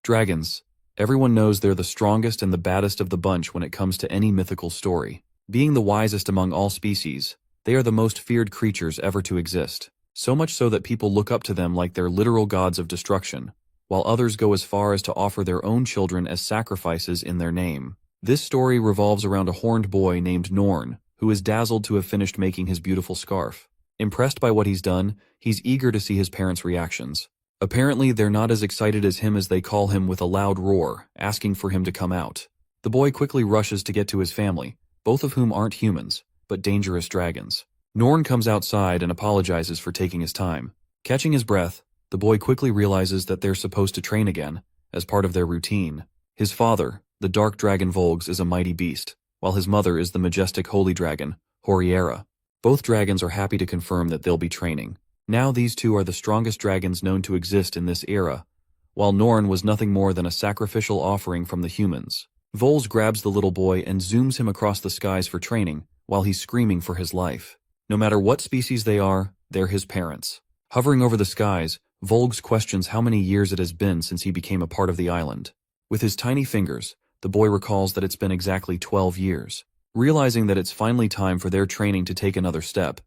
Dragons. Everyone knows they're the strongest and the baddest of the bunch when it comes to any mythical story. Being the wisest among all species, they are the most feared creatures ever to exist. So much so that people look up to them like they're literal gods of destruction, while others go as far as to offer their own children as sacrifices in their name. This story revolves around a horned boy named Norn, who is dazzled to have finished making his beautiful scarf. Impressed by what he's done, he's eager to see his parents' reactions. Apparently, they're not as excited as him as they call him with a loud roar, asking for him to come out. The boy quickly rushes to get to his family, both of whom aren't humans, but dangerous dragons. Norn comes outside and apologizes for taking his time. Catching his breath, the boy quickly realizes that they're supposed to train again, as part of their routine. His father, the dark dragon Volgs, is a mighty beast, while his mother is the majestic holy dragon, Horiera. Both dragons are happy to confirm that they'll be training. Now these two are the strongest dragons known to exist in this era, while Norn was nothing more than a sacrificial offering from the humans. Volz grabs the little boy and zooms him across the skies for training, while he's screaming for his life. No matter what species they are, they're his parents. Hovering over the skies, Volgs questions how many years it has been since he became a part of the island. With his tiny fingers, the boy recalls that it's been exactly 12 years. Realizing that it's finally time for their training to take another step,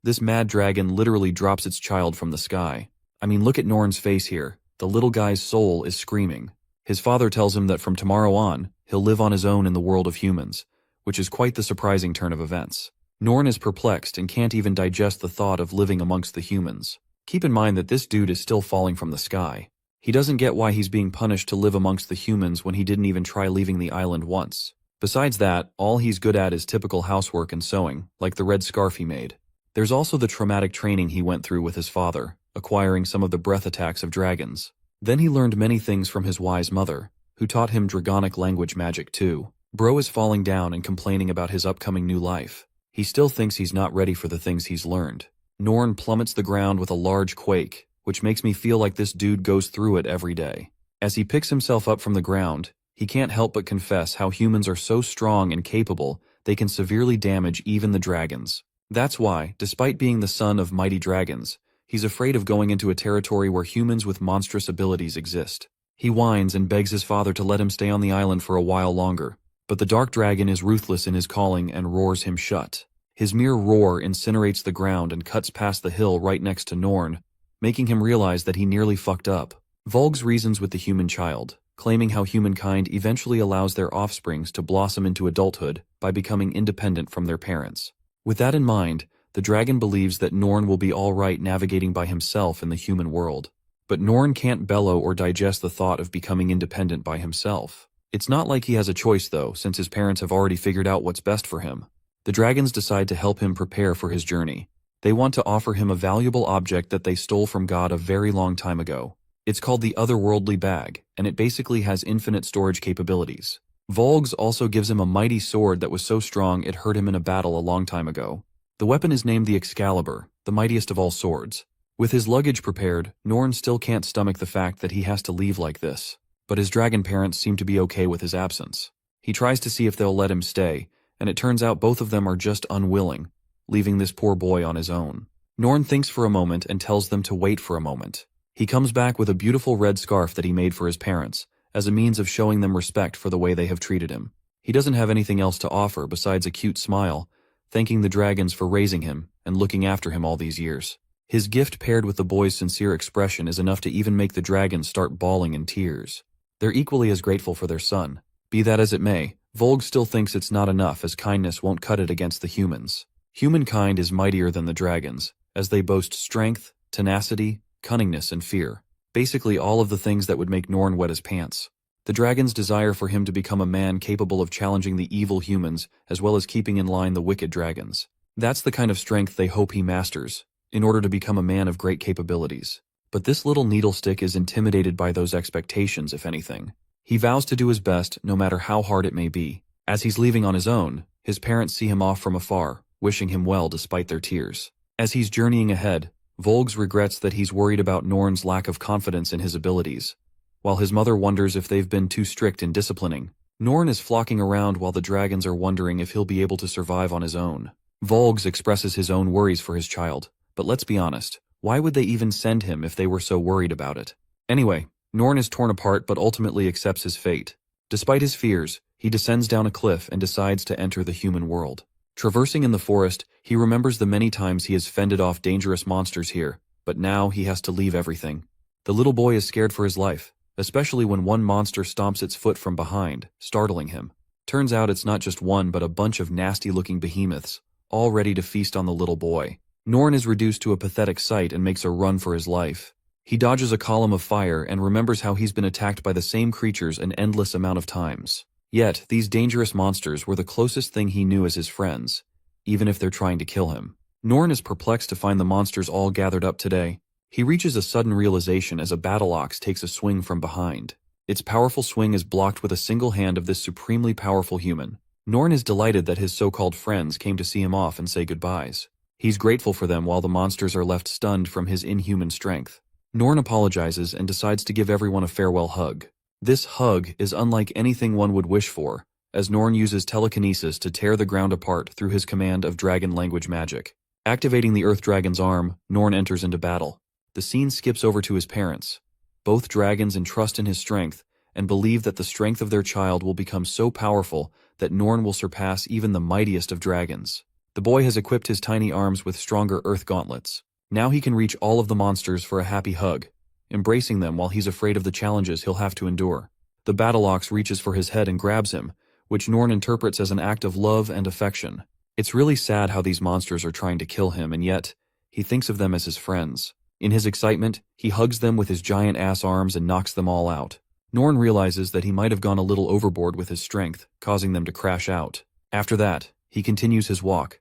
this mad dragon literally drops its child from the sky. I mean, look at Norn's face here. The little guy's soul is screaming. His father tells him that from tomorrow on, he'll live on his own in the world of humans, which is quite the surprising turn of events. Norn is perplexed and can't even digest the thought of living amongst the humans. Keep in mind that this dude is still falling from the sky. He doesn't get why he's being punished to live amongst the humans when he didn't even try leaving the island once. Besides that, all he's good at is typical housework and sewing, like the red scarf he made. There's also the traumatic training he went through with his father, acquiring some of the breath attacks of dragons. Then he learned many things from his wise mother, who taught him dragonic language magic too. Bro is falling down and complaining about his upcoming new life. He still thinks he's not ready for the things he's learned. Norn plummets the ground with a large quake, which makes me feel like this dude goes through it every day. As he picks himself up from the ground, he can't help but confess how humans are so strong and capable they can severely damage even the dragons. That's why, despite being the son of mighty dragons, he's afraid of going into a territory where humans with monstrous abilities exist. He whines and begs his father to let him stay on the island for a while longer, but the dark dragon is ruthless in his calling and roars him shut. His mere roar incinerates the ground and cuts past the hill right next to Norn, making him realize that he nearly fucked up. Volgs reasons with the human child, claiming how humankind eventually allows their offsprings to blossom into adulthood by becoming independent from their parents. With that in mind, the dragon believes that Norn will be alright navigating by himself in the human world. But Norn can't bellow or digest the thought of becoming independent by himself. It's not like he has a choice though, since his parents have already figured out what's best for him. The dragons decide to help him prepare for his journey. They want to offer him a valuable object that they stole from God a very long time ago. It's called the Otherworldly Bag, and it basically has infinite storage capabilities. Volgs also gives him a mighty sword that was so strong it hurt him in a battle a long time ago. The weapon is named the Excalibur, the mightiest of all swords. With his luggage prepared, Norn still can't stomach the fact that he has to leave like this, but his dragon parents seem to be okay with his absence. He tries to see if they'll let him stay, and it turns out both of them are just unwilling, leaving this poor boy on his own. Norn thinks for a moment and tells them to wait for a moment. He comes back with a beautiful red scarf that he made for his parents, as a means of showing them respect for the way they have treated him. He doesn't have anything else to offer besides a cute smile, thanking the dragons for raising him and looking after him all these years. His gift paired with the boy's sincere expression is enough to even make the dragons start bawling in tears. They're equally as grateful for their son. Be that as it may, Volg still thinks it's not enough as kindness won't cut it against the humans. Humankind is mightier than the dragons, as they boast strength, tenacity, cunningness, and fear. Basically all of the things that would make Norn wet his pants. The dragons desire for him to become a man capable of challenging the evil humans as well as keeping in line the wicked dragons. That's the kind of strength they hope he masters, in order to become a man of great capabilities. But this little needlestick is intimidated by those expectations, if anything. He vows to do his best, no matter how hard it may be. As he's leaving on his own, his parents see him off from afar, wishing him well despite their tears. As he's journeying ahead, Volgs regrets that he's worried about Norn's lack of confidence in his abilities, while his mother wonders if they've been too strict in disciplining. Norn is flocking around while the dragons are wondering if he'll be able to survive on his own. Volgs expresses his own worries for his child, but let's be honest, why would they even send him if they were so worried about it? Anyway, Norn is torn apart but ultimately accepts his fate. Despite his fears, he descends down a cliff and decides to enter the human world. Traversing in the forest, he remembers the many times he has fended off dangerous monsters here, but now he has to leave everything. The little boy is scared for his life, especially when one monster stomps its foot from behind, startling him. Turns out it's not just one but a bunch of nasty-looking behemoths, all ready to feast on the little boy. Norn is reduced to a pathetic sight and makes a run for his life. He dodges a column of fire and remembers how he's been attacked by the same creatures an endless amount of times. Yet, these dangerous monsters were the closest thing he knew as his friends, even if they're trying to kill him. Norn is perplexed to find the monsters all gathered up today. He reaches a sudden realization as a battle ox takes a swing from behind. Its powerful swing is blocked with a single hand of this supremely powerful human. Norn is delighted that his so-called friends came to see him off and say goodbyes. He's grateful for them while the monsters are left stunned from his inhuman strength. Norn apologizes and decides to give everyone a farewell hug. This hug is unlike anything one would wish for, as Norn uses telekinesis to tear the ground apart through his command of dragon language magic. Activating the Earth Dragon's arm, Norn enters into battle. The scene skips over to his parents. Both dragons entrust in his strength and believe that the strength of their child will become so powerful that Norn will surpass even the mightiest of dragons. The boy has equipped his tiny arms with stronger earth gauntlets. Now he can reach all of the monsters for a happy hug, embracing them while he's afraid of the challenges he'll have to endure. The battle ox reaches for his head and grabs him, which Norn interprets as an act of love and affection. It's really sad how these monsters are trying to kill him, and yet, he thinks of them as his friends. In his excitement, he hugs them with his giant ass arms and knocks them all out. Norn realizes that he might have gone a little overboard with his strength, causing them to crash out. After that, he continues his walk.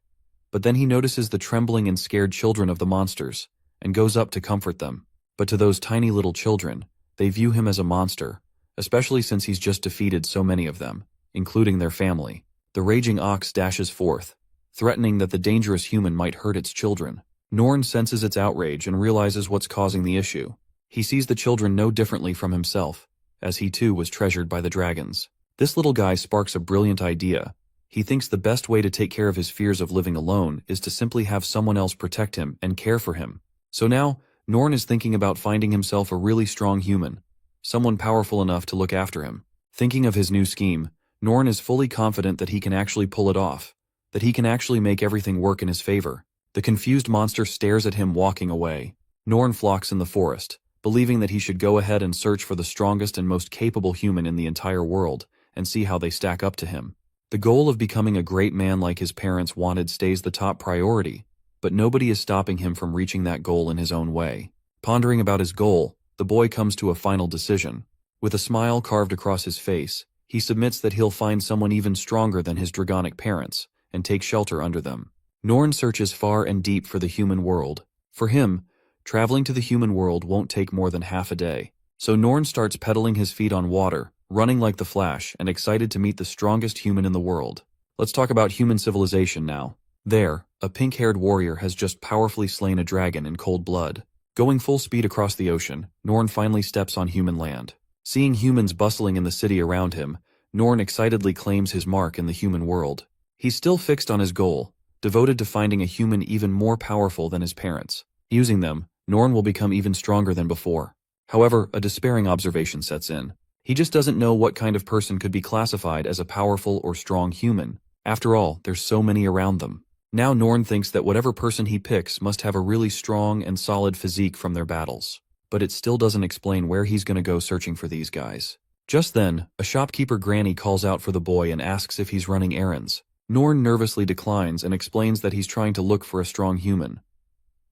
But then he notices the trembling and scared children of the monsters, and goes up to comfort them. But to those tiny little children, they view him as a monster, especially since he's just defeated so many of them, including their family. The raging ox dashes forth, threatening that the dangerous human might hurt its children. Norn senses its outrage and realizes what's causing the issue. He sees the children no differently from himself, as he too was treasured by the dragons. This little guy sparks a brilliant idea. He thinks the best way to take care of his fears of living alone is to simply have someone else protect him and care for him. So now, Norn is thinking about finding himself a really strong human, someone powerful enough to look after him. Thinking of his new scheme, Norn is fully confident that he can actually pull it off, that he can actually make everything work in his favor. The confused monster stares at him walking away. Norn flocks in the forest, believing that he should go ahead and search for the strongest and most capable human in the entire world, and see how they stack up to him. The goal of becoming a great man like his parents wanted stays the top priority, but nobody is stopping him from reaching that goal in his own way. Pondering about his goal, the boy comes to a final decision. With a smile carved across his face, he submits that he'll find someone even stronger than his dragonic parents, and take shelter under them. Norn searches far and deep for the human world. For him, traveling to the human world won't take more than half a day. So Norn starts pedaling his feet on water, running like the Flash, and excited to meet the strongest human in the world. Let's talk about human civilization now. There, a pink-haired warrior has just powerfully slain a dragon in cold blood. Going full speed across the ocean, Norn finally steps on human land. Seeing humans bustling in the city around him, Norn excitedly claims his mark in the human world. He's still fixed on his goal, devoted to finding a human even more powerful than his parents. Using them, Norn will become even stronger than before. However, a despairing observation sets in. He just doesn't know what kind of person could be classified as a powerful or strong human. After all, there's so many around them. Now Norn thinks that whatever person he picks must have a really strong and solid physique from their battles. But it still doesn't explain where he's gonna go searching for these guys. Just then, a shopkeeper granny calls out for the boy and asks if he's running errands. Norn nervously declines and explains that he's trying to look for a strong human.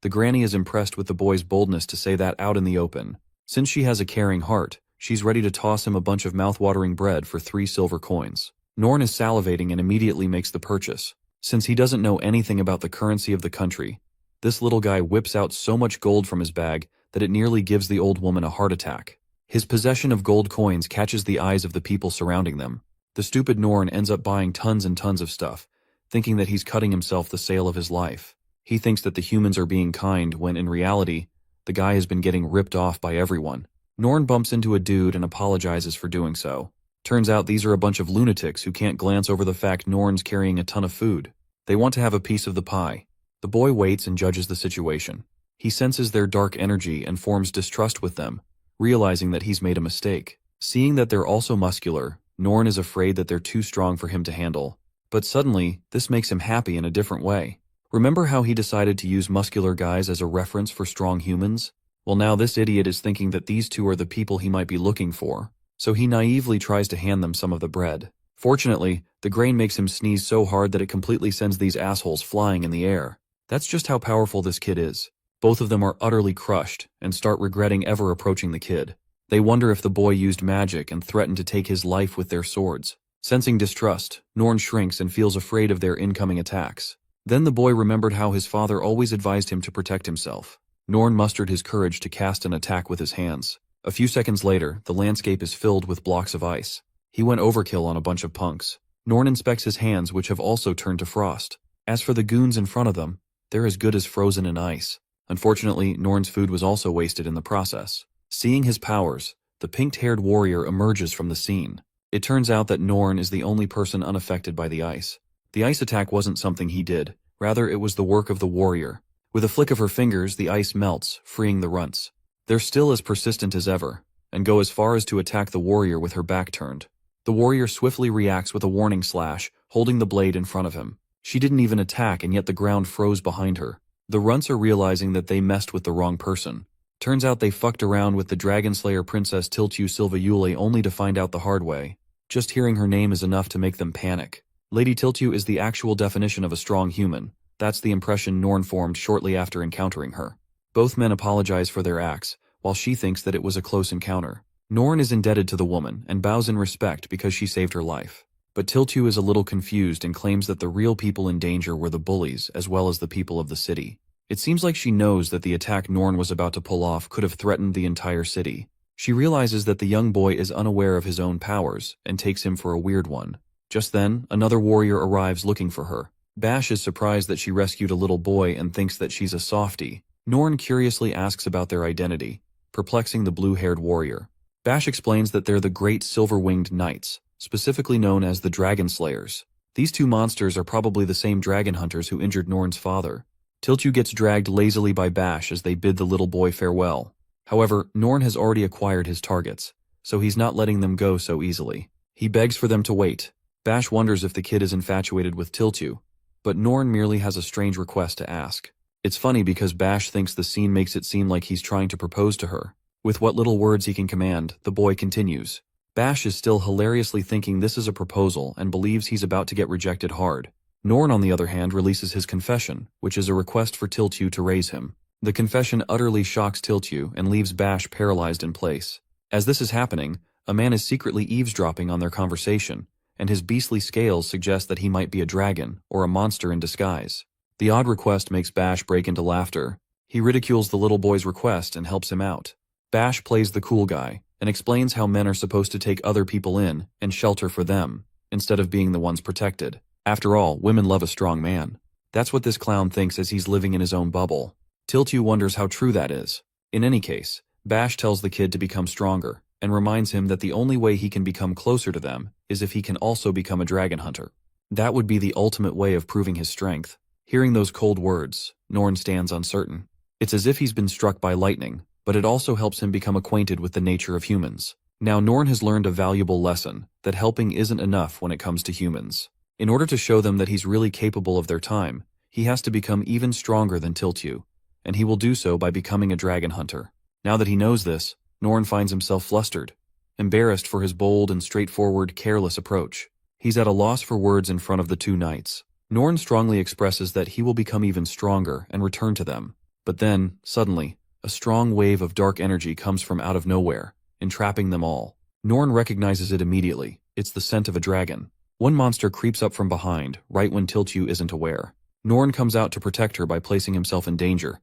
The granny is impressed with the boy's boldness to say that out in the open. Since she has a caring heart, she's ready to toss him a bunch of mouth-watering bread for 3 silver coins. Norn is salivating and immediately makes the purchase. Since he doesn't know anything about the currency of the country, this little guy whips out so much gold from his bag that it nearly gives the old woman a heart attack. His possession of gold coins catches the eyes of the people surrounding them. The stupid Norn ends up buying tons and tons of stuff, thinking that he's cutting himself the sale of his life. He thinks that the humans are being kind when in reality, the guy has been getting ripped off by everyone. Norn bumps into a dude and apologizes for doing so. Turns out these are a bunch of lunatics who can't glance over the fact Norn's carrying a ton of food. They want to have a piece of the pie. The boy waits and judges the situation. He senses their dark energy and forms distrust with them, realizing that he's made a mistake. Seeing that they're also muscular, Norn is afraid that they're too strong for him to handle. But suddenly, this makes him happy in a different way. Remember how he decided to use muscular guys as a reference for strong humans? Well, now this idiot is thinking that these two are the people he might be looking for, so he naively tries to hand them some of the bread. Fortunately, the grain makes him sneeze so hard that it completely sends these assholes flying in the air. That's just how powerful this kid is. Both of them are utterly crushed and start regretting ever approaching the kid. They wonder if the boy used magic and threatened to take his life with their swords. Sensing distrust, Norn shrinks and feels afraid of their incoming attacks. Then the boy remembered how his father always advised him to protect himself. Norn mustered his courage to cast an attack with his hands. A few seconds later, the landscape is filled with blocks of ice. He went overkill on a bunch of punks. Norn inspects his hands, which have also turned to frost. As for the goons in front of them, they're as good as frozen in ice. Unfortunately, Norn's food was also wasted in the process. Seeing his powers, the pink-haired warrior emerges from the scene. It turns out that Norn is the only person unaffected by the ice. The ice attack wasn't something he did, rather it was the work of the warrior. With a flick of her fingers, the ice melts, freeing the runts. They're still as persistent as ever, and go as far as to attack the warrior with her back turned. The warrior swiftly reacts with a warning slash, holding the blade in front of him. She didn't even attack, and yet the ground froze behind her. The runts are realizing that they messed with the wrong person. Turns out they fucked around with the Dragon Slayer Princess Tiltu Silva Yule only to find out the hard way. Just hearing her name is enough to make them panic. Lady Tiltu is the actual definition of a strong human. That's the impression Norn formed shortly after encountering her. Both men apologize for their acts, while she thinks that it was a close encounter. Norn is indebted to the woman and bows in respect because she saved her life. But Tiltu is a little confused and claims that the real people in danger were the bullies as well as the people of the city. It seems like she knows that the attack Norn was about to pull off could have threatened the entire city. She realizes that the young boy is unaware of his own powers and takes him for a weird one. Just then, another warrior arrives looking for her. Bash is surprised that she rescued a little boy and thinks that she's a softie. Norn curiously asks about their identity, perplexing the blue-haired warrior. Bash explains that they're the Great Silver-Winged Knights, specifically known as the Dragon Slayers. These two monsters are probably the same dragon hunters who injured Norn's father. Tiltu gets dragged lazily by Bash as they bid the little boy farewell. However, Norn has already acquired his targets, so he's not letting them go so easily. He begs for them to wait. Bash wonders if the kid is infatuated with Tiltu, but Norn merely has a strange request to ask. It's funny because Bash thinks the scene makes it seem like he's trying to propose to her. With what little words he can command, the boy continues. Bash is still hilariously thinking this is a proposal and believes he's about to get rejected hard. Norn, on the other hand, releases his confession, which is a request for Tiltu to raise him. The confession utterly shocks Tiltu and leaves Bash paralyzed in place. As this is happening, a man is secretly eavesdropping on their conversation, and his beastly scales suggest that he might be a dragon or a monster in disguise. The odd request makes Bash break into laughter. He ridicules the little boy's request and helps him out. Bash plays the cool guy and explains how men are supposed to take other people in and shelter for them, instead of being the ones protected. After all, women love a strong man. That's what this clown thinks as he's living in his own bubble. Tiltu wonders how true that is. In any case, Bash tells the kid to become stronger, and reminds him that the only way he can become closer to them is if he can also become a dragon hunter. That would be the ultimate way of proving his strength. Hearing those cold words, Norn stands uncertain. It's as if he's been struck by lightning, but it also helps him become acquainted with the nature of humans. Now Norn has learned a valuable lesson, that helping isn't enough when it comes to humans. In order to show them that he's really capable of their time, he has to become even stronger than Tiltu, and he will do so by becoming a dragon hunter. Now that he knows this, Norn finds himself flustered, embarrassed for his bold and straightforward, careless approach. He's at a loss for words in front of the two knights. Norn strongly expresses that he will become even stronger and return to them. But then, suddenly, a strong wave of dark energy comes from out of nowhere, entrapping them all. Norn recognizes it immediately. It's the scent of a dragon. One monster creeps up from behind, right when Tiltu isn't aware. Norn comes out to protect her by placing himself in danger,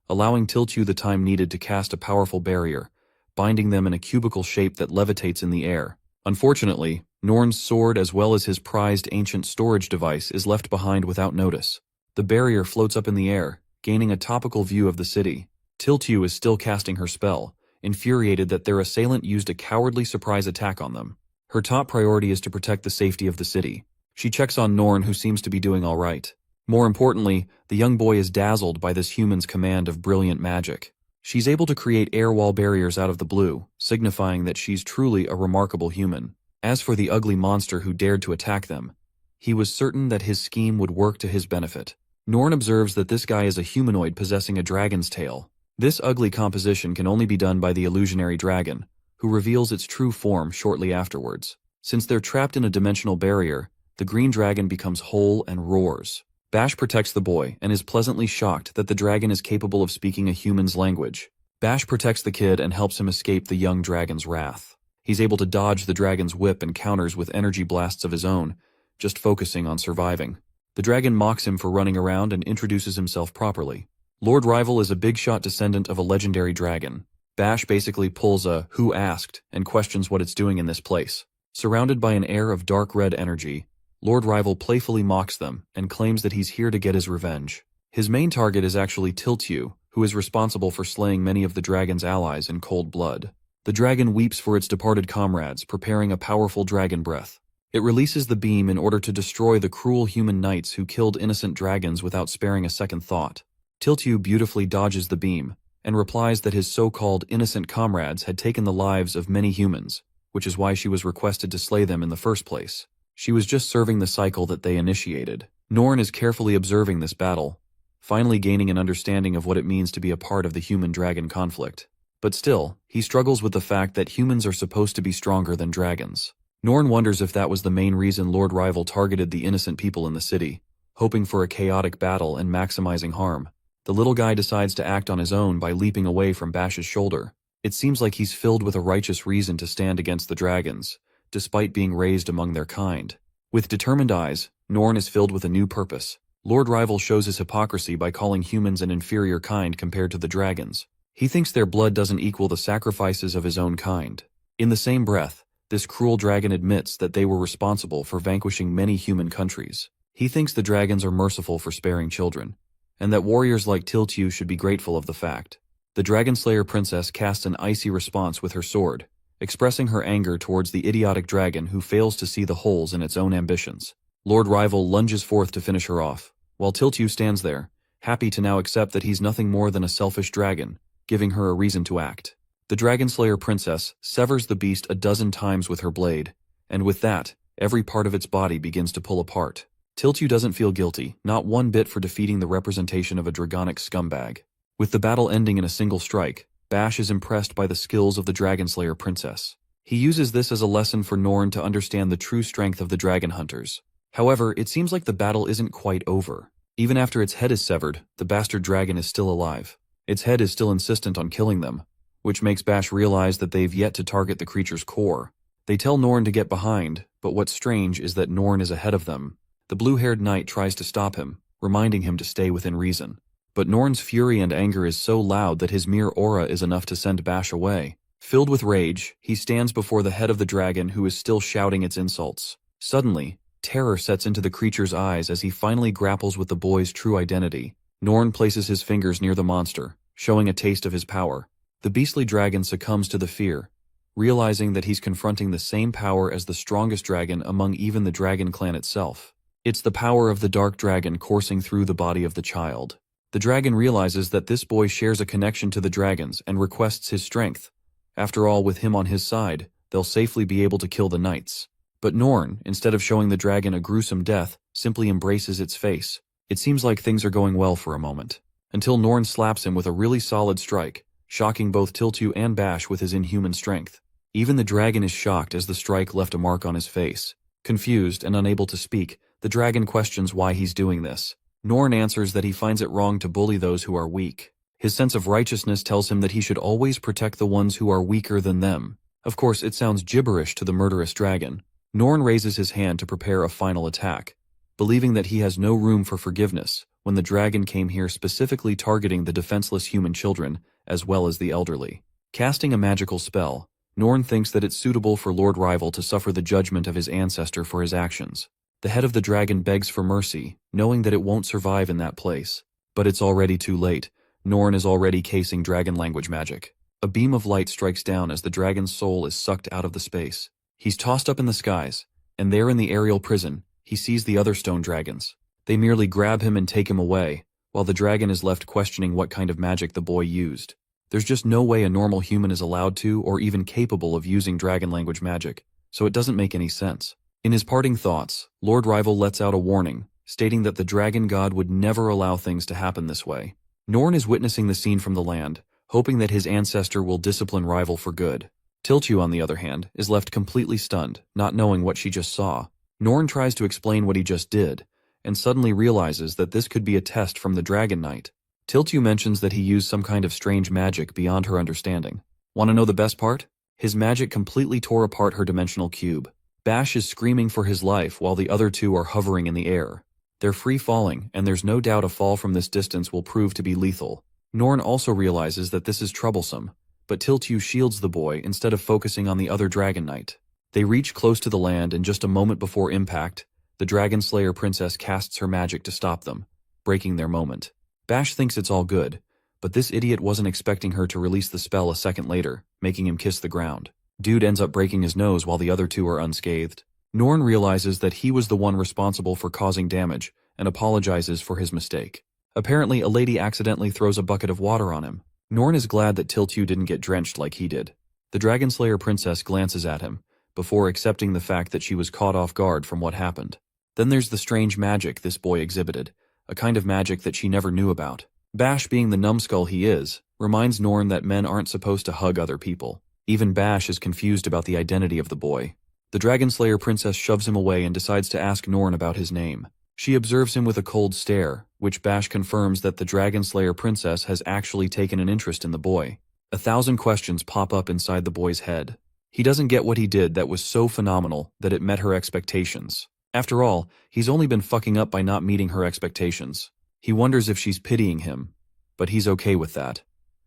allowing Tiltu the time needed to cast a powerful barrier, binding them in a cubical shape that levitates in the air. Unfortunately, Norn's sword as well as his prized ancient storage device is left behind without notice. The barrier floats up in the air, gaining a topical view of the city. Tiltu is still casting her spell, infuriated that their assailant used a cowardly surprise attack on them. Her top priority is to protect the safety of the city. She checks on Norn, who seems to be doing all right. More importantly, the young boy is dazzled by this human's command of brilliant magic. She's able to create air wall barriers out of the blue, signifying that she's truly a remarkable human. As for the ugly monster who dared to attack them, he was certain that his scheme would work to his benefit. Norn observes that this guy is a humanoid possessing a dragon's tail. This ugly composition can only be done by the illusionary dragon, who reveals its true form shortly afterwards. Since they're trapped in a dimensional barrier, the green dragon becomes whole and roars. Bash protects the boy and is pleasantly shocked that the dragon is capable of speaking a human's language. Bash protects the kid and helps him escape the young dragon's wrath. He's able to dodge the dragon's whip and counters with energy blasts of his own, just focusing on surviving. The dragon mocks him for running around and introduces himself properly. Lord Rival is a big-shot descendant of a legendary dragon. Bash basically pulls a "who asked" and questions what it's doing in this place. Surrounded by an air of dark red energy, Lord Rival playfully mocks them and claims that he's here to get his revenge. His main target is actually Tiltyu, who is responsible for slaying many of the dragon's allies in cold blood. The dragon weeps for its departed comrades, preparing a powerful dragon breath. It releases the beam in order to destroy the cruel human knights who killed innocent dragons without sparing a second thought. Tiltyu beautifully dodges the beam, and replies that his so-called innocent comrades had taken the lives of many humans, which is why she was requested to slay them in the first place. She was just serving the cycle that they initiated. Norn is carefully observing this battle, finally gaining an understanding of what it means to be a part of the human-dragon conflict. But still, he struggles with the fact that humans are supposed to be stronger than dragons. Norn wonders if that was the main reason Lord Rival targeted the innocent people in the city, hoping for a chaotic battle and maximizing harm. The little guy decides to act on his own by leaping away from Bash's shoulder. It seems like he's filled with a righteous reason to stand against the dragons, despite being raised among their kind. With determined eyes, Norn is filled with a new purpose. Lord Rival shows his hypocrisy by calling humans an inferior kind compared to the dragons. He thinks their blood doesn't equal the sacrifices of his own kind. In the same breath, this cruel dragon admits that they were responsible for vanquishing many human countries. He thinks the dragons are merciful for sparing children, and that warriors like Tiltyu should be grateful of the fact. The Dragon Slayer princess casts an icy response with her sword, expressing her anger towards the idiotic dragon who fails to see the holes in its own ambitions. Lord Rival lunges forth to finish her off, while Tiltyu stands there, happy to now accept that he's nothing more than a selfish dragon, giving her a reason to act. The Dragon Slayer princess severs the beast a dozen times with her blade, and with that, every part of its body begins to pull apart. Tiltyu doesn't feel guilty, not one bit, for defeating the representation of a dragonic scumbag. With the battle ending in a single strike, Bash is impressed by the skills of the Dragon Slayer princess. He uses this as a lesson for Norn to understand the true strength of the dragon hunters. However, it seems like the battle isn't quite over. Even after its head is severed, the bastard dragon is still alive. Its head is still insistent on killing them, which makes Bash realize that they've yet to target the creature's core. They tell Norn to get behind, but what's strange is that Norn is ahead of them. The blue-haired knight tries to stop him, reminding him to stay within reason. But Norn's fury and anger is so loud that his mere aura is enough to send Bash away. Filled with rage, he stands before the head of the dragon, who is still shouting its insults. Suddenly, terror sets into the creature's eyes as he finally grapples with the boy's true identity. Norn places his fingers near the monster, showing a taste of his power. The beastly dragon succumbs to the fear, realizing that he's confronting the same power as the strongest dragon among even the dragon clan itself. It's the power of the dark dragon coursing through the body of the child. The dragon realizes that this boy shares a connection to the dragons and requests his strength. After all, with him on his side, they'll safely be able to kill the knights. But Norn, instead of showing the dragon a gruesome death, simply embraces its face. It seems like things are going well for a moment, until Norn slaps him with a really solid strike, shocking both Tiltyu and Bash with his inhuman strength. Even the dragon is shocked as the strike left a mark on his face. Confused and unable to speak, the dragon questions why he's doing this. Norn answers that he finds it wrong to bully those who are weak. His sense of righteousness tells him that he should always protect the ones who are weaker than them. Of course, it sounds gibberish to the murderous dragon. Norn raises his hand to prepare a final attack, believing that he has no room for forgiveness when the dragon came here specifically targeting the defenseless human children as well as the elderly. Casting a magical spell, Norn thinks that it's suitable for Lord Rival to suffer the judgment of his ancestor for his actions. The head of the dragon begs for mercy, knowing that it won't survive in that place. But it's already too late. Norn is already casing dragon language magic. A beam of light strikes down as the dragon's soul is sucked out of the space. He's tossed up in the skies, and there in the aerial prison, he sees the other stone dragons. They merely grab him and take him away, while the dragon is left questioning what kind of magic the boy used. There's just no way a normal human is allowed to or even capable of using dragon language magic, so it doesn't make any sense. In his parting thoughts, Lord Rival lets out a warning, stating that the dragon god would never allow things to happen this way. Norn is witnessing the scene from the land, hoping that his ancestor will discipline Rival for good. Tiltu, on the other hand, is left completely stunned, not knowing what she just saw. Norn tries to explain what he just did, and suddenly realizes that this could be a test from the Dragon Knight. Tiltu mentions that he used some kind of strange magic beyond her understanding. Want to know the best part? His magic completely tore apart her dimensional cube. Bash is screaming for his life while the other two are hovering in the air. They're free-falling, and there's no doubt a fall from this distance will prove to be lethal. Norn also realizes that this is troublesome, but Tiltu shields the boy instead of focusing on the other Dragon Knight. They reach close to the land, and just a moment before impact, the Dragon Slayer princess casts her magic to stop them, breaking their moment. Bash thinks it's all good, but this idiot wasn't expecting her to release the spell a second later, making him kiss the ground. Dude ends up breaking his nose while the other two are unscathed. Norn realizes that he was the one responsible for causing damage and apologizes for his mistake. Apparently, a lady accidentally throws a bucket of water on him. Norn is glad that Tiltu didn't get drenched like he did. The Dragon Slayer princess glances at him, before accepting the fact that she was caught off guard from what happened. Then there's the strange magic this boy exhibited, a kind of magic that she never knew about. Bash, being the numbskull he is, reminds Norn that men aren't supposed to hug other people. Even Bash is confused about the identity of the boy. The Dragon Slayer princess shoves him away and decides to ask Norn about his name. She observes him with a cold stare, which Bash confirms that the Dragon Slayer princess has actually taken an interest in the boy. 1,000 questions pop up inside the boy's head. He doesn't get what he did that was so phenomenal that it met her expectations. After all, he's only been fucking up by not meeting her expectations. He wonders if she's pitying him, but he's okay with that,